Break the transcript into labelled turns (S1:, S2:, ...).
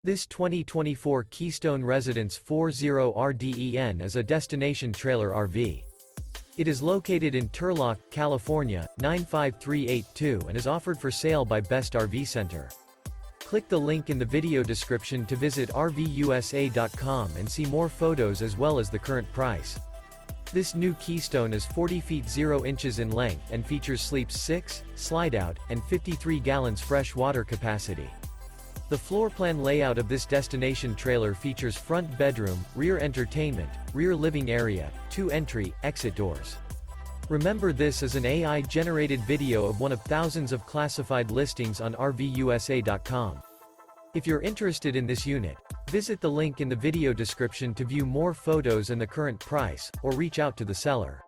S1: This 2024 Keystone Residence 40RDEN is a destination trailer RV. It is located in Turlock, California, 95382 and is offered for sale by Best RV Center. Click the link in the video description to visit RVUSA.com and see more photos as well as the current price. This new Keystone is 40 feet 0 inches in length and features sleeps 6, slide-out, and 53 gallons fresh water capacity. The floor plan layout of this destination trailer features front bedroom, rear entertainment, rear living area, 2 entry, exit doors. Remember, this is an AI-generated video of one of thousands of classified listings on RVUSA.com. If you're interested in this unit, visit the link in the video description to view more photos and the current price, or reach out to the seller.